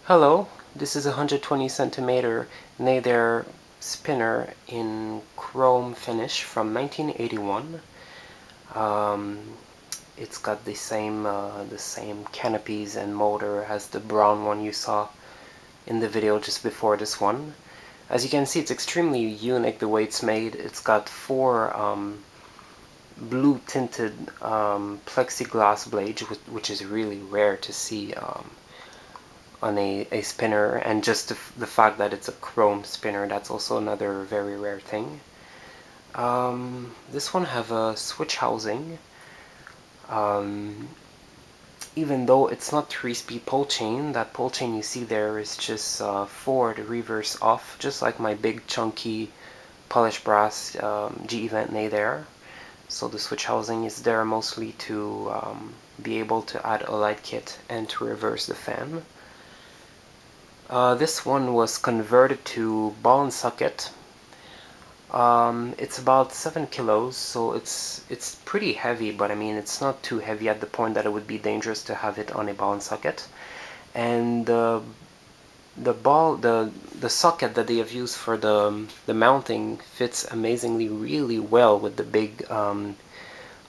Hello, this is a 120 centimeter Nadair spinner in chrome finish from 1981. Um, it's got the same canopies and motor as the brown one you saw in the video just before this one. As you can see, it's extremely unique the way it's made. It's got four blue tinted plexiglass blades, which is really rare to see on a spinner, and just the fact that it's a chrome spinner, that's also another very rare thing. This one have a switch housing. Um, Even though it's not 3-speed pull chain, that pull chain you see there is just forward reverse off, just like my big chunky polished brass GE Vent Nadair. So the switch housing is there mostly to be able to add a light kit and to reverse the fan. This one was converted to ball and socket. It's about 7 kilos, so it's pretty heavy, but I mean it's not too heavy at the point that it would be dangerous to have it on a ball and socket. And the socket that they have used for the mounting fits amazingly really well with the big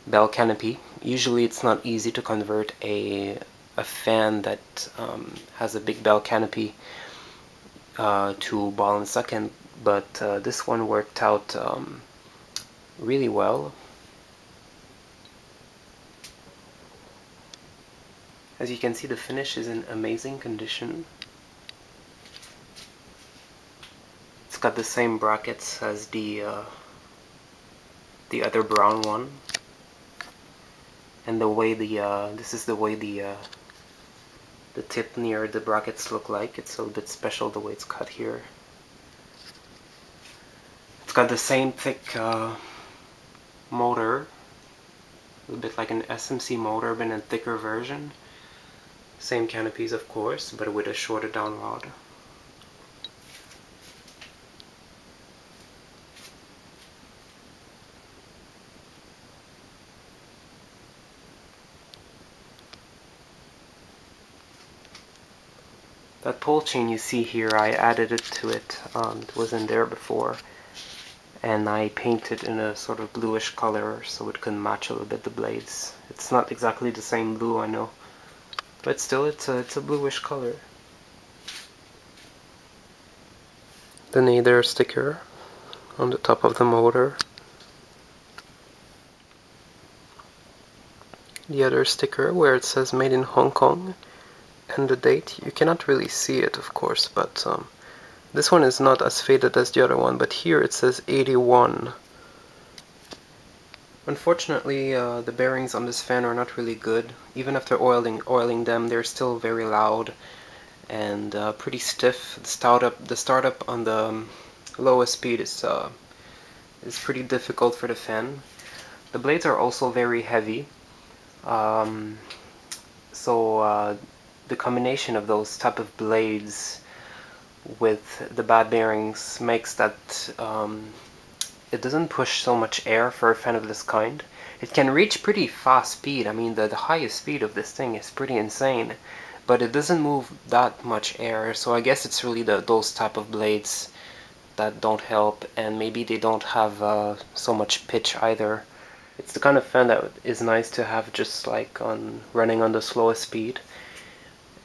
bell canopy. Usually it's not easy to convert a fan that has a big bell canopy to ball and socket, but this one worked out really well. As you can see, the finish is in amazing condition. It's got the same brackets as the other brown one, and the way this is the way the tip near the brackets look like. It's a little bit special the way it's cut here. It's got the same thick motor, a little bit like an SMC motor, but in a thicker version. Same canopies, of course, but with a shorter down rod. That pull chain you see here, I added it to it. It wasn't there before, and I painted in a sort of bluish color so it can match a little bit the blades. It's not exactly the same blue, I know, but still it's a bluish color. The Nadair sticker on the top of the motor. The other sticker where it says made in Hong Kong and the date. You cannot really see it, of course, but this one is not as faded as the other one, but here it says 81. Unfortunately, the bearings on this fan are not really good. Even after oiling them, they're still very loud and pretty stiff. The startup on the lowest speed is pretty difficult for the fan. The blades are also very heavy, so the combination of those type of blades with the bad bearings makes that it doesn't push so much air for a fan of this kind. It can reach pretty fast speed. I mean, the highest speed of this thing is pretty insane, but it doesn't move that much air, so I guess it's really those type of blades that don't help, and maybe they don't have so much pitch either. It's the kind of fan that is nice to have just like on running on the slowest speed,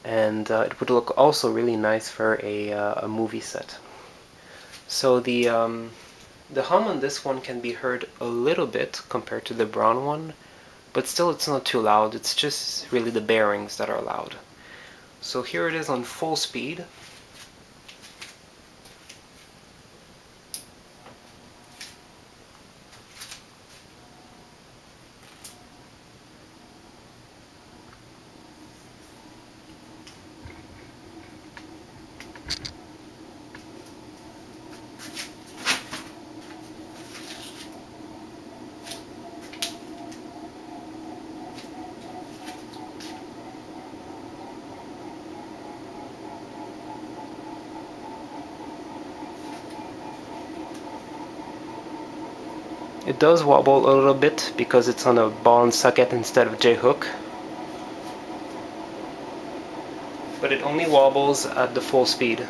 and it would look also really nice for a movie set. So the hum on this one can be heard a little bit compared to the brown one, but still it's not too loud. It's just really the bearings that are loud. So here it is on full speed. It does wobble a little bit because it's on a ball and socket instead of J-hook. But but it only wobbles at the full speed.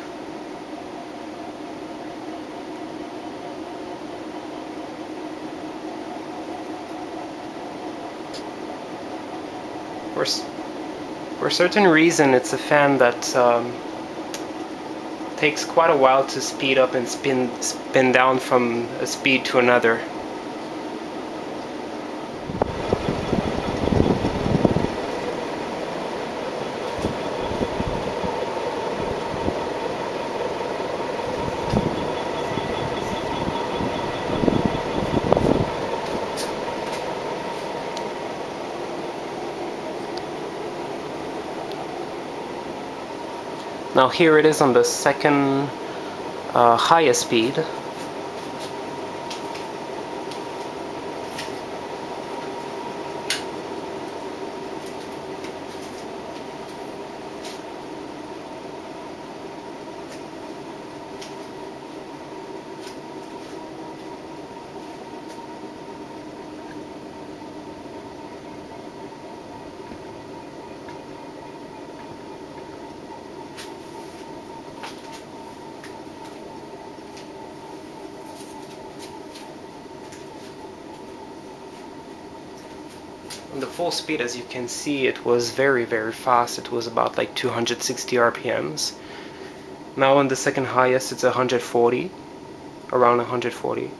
For a certain reason, it's a fan that takes quite a while to speed up and spin down from a speed to another. Now here it is on the second highest speed. On the full speed, as you can see, it was very fast. It was about like 260 RPMs. Now on the second highest it's 140, around 140.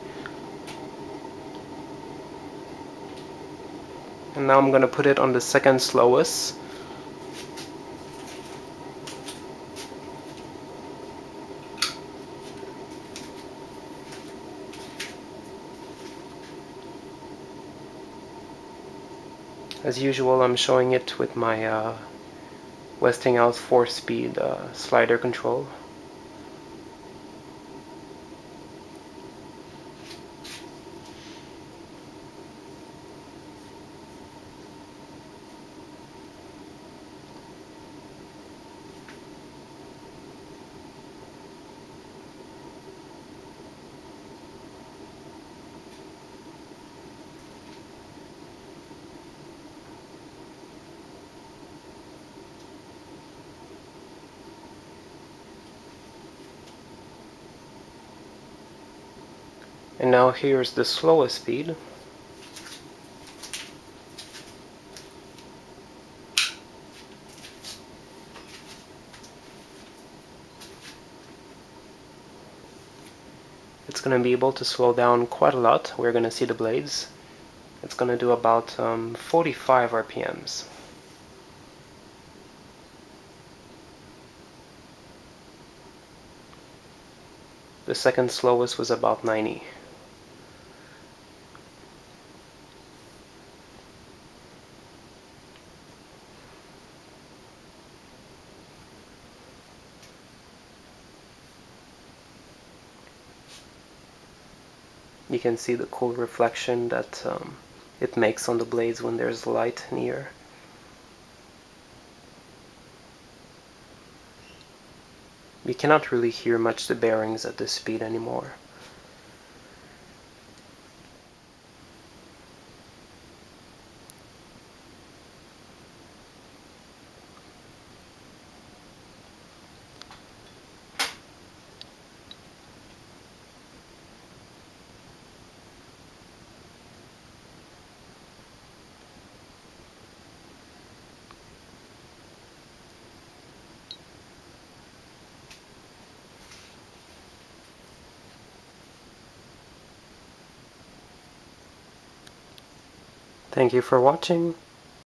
And now I'm gonna put it on the second slowest. As usual, I'm showing it with my Westinghouse 4-speed slider control. And now here's the slowest speed. It's going to be able to slow down quite a lot. We're going to see the blades. It's going to do about 45 RPMs. The second slowest was about 90. You can see the cool reflection that it makes on the blades when there's light near. You cannot really hear much the bearings at this speed anymore. Thank you for watching.